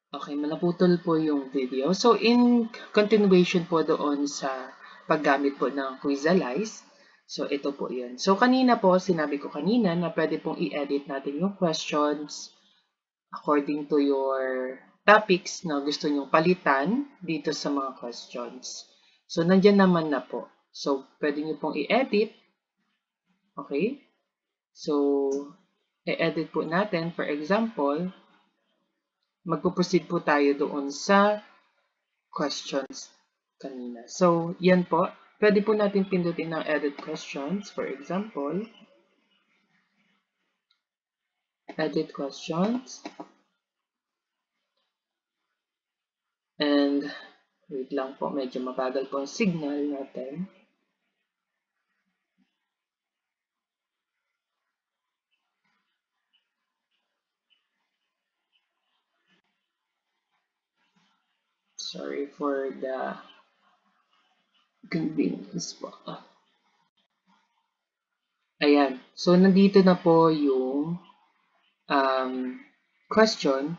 Okay, naputol po yung video. So, in continuation po doon sa paggamit po ng Quizalize, so ito po yun. So, kanina po, sinabi ko kanina na pwede pong i-edit natin yung questions according to your topics na gusto nyong palitan dito sa mga questions. So, nandyan naman na po. So, pwede nyo pong i-edit. Okay? So, i-edit po natin. For example, magpo-proceed po tayo doon sa questions kanina. So, yan po. Pwede po natin pindutin ng edit questions. For example, edit questions. And, wait lang po. Medyo mabagal po ang signal natin. Sorry for the convenience po. Ayan. So, nandito na po yung question.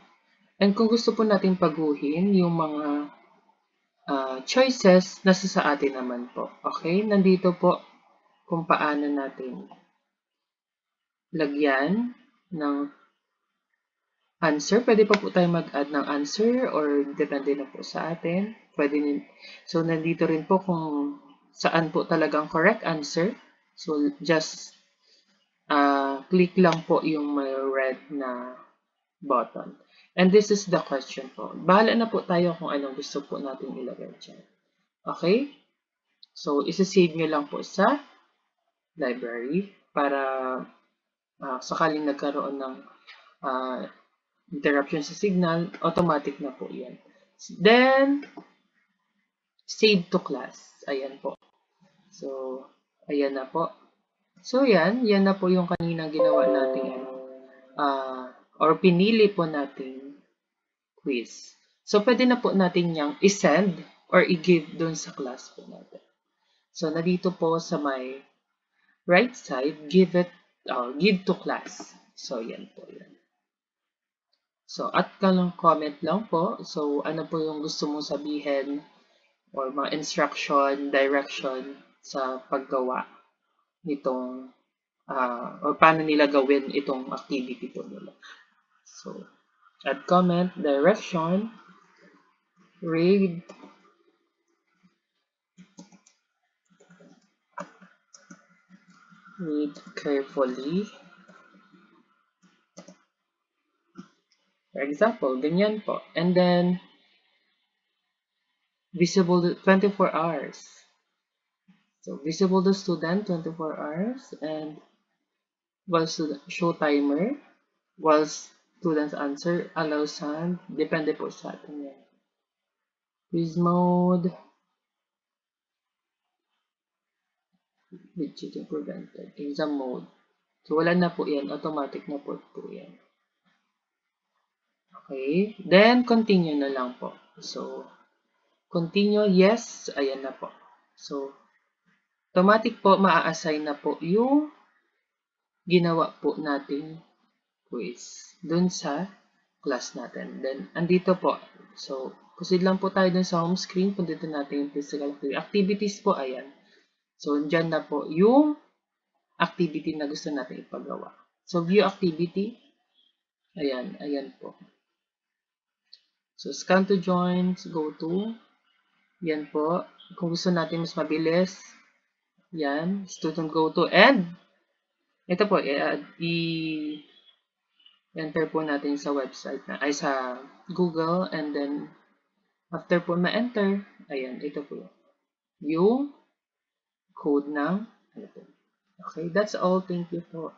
And kung gusto po natin paguhin yung mga choices, nasa sa atin naman po. Okay? Nandito po kung paano natin lagyan ng answer. Pwede pa po tayo mag-add ng answer or depende na po sa atin. Pwede din. So, nandito rin po kung saan po talagang correct answer. So, just click lang po yung may red na button. And this is the question po. Bahala na po tayo kung anong gusto po natin ilagay dyan. Okay? So, isa-save nyo lang po sa library para sakaling nagkaroon ng interruption sa signal, automatic na po yan. Then, save to class. Ayan po. So, ayan na po. So, yan na po yung kaninang ginawa natin or pinili po natin quiz. So, pwede na po natin yung i-send or i-give dun sa class po natin. So, nandito po sa may right side, give to class. So, yan po yan. So, at lang comment lang po. So, ano po yung gusto mong sabihin or mga instruction, direction sa paggawa nitong or paano nila gawin itong activity po nila. So, add comment, direction, read carefully. For example, ganyan po. And then, visible 24 hours. So, visible the student 24 hours and while show timer, while students answer, allow hand, depende po sa atin yan. Quiz mode, with cheating prevented. Exam mode. So, wala na po yan. Automatic na po yan. Okay. Then, continue na lang po. So, continue, yes. Ayan na po. So, automatic po, maa-assign na po yung ginawa po nating quiz dun sa class natin. Then, andito po. So, proceed lang po tayo dun sa home screen. Punditin natin yung physical activities po. Ayan. So, dyan na po yung activity na gusto natin ipagawa. So, view activity. Ayan. Ayan po. So, scan to join. Go to. Yan po. Kung gusto natin mas mabilis. Yan. Student go to. And, ito po. I-enter po natin sa website na, ay sa Google. And then, after po ma-enter, ayan. Ito po yung code ng, okay, that's all. Thank you po.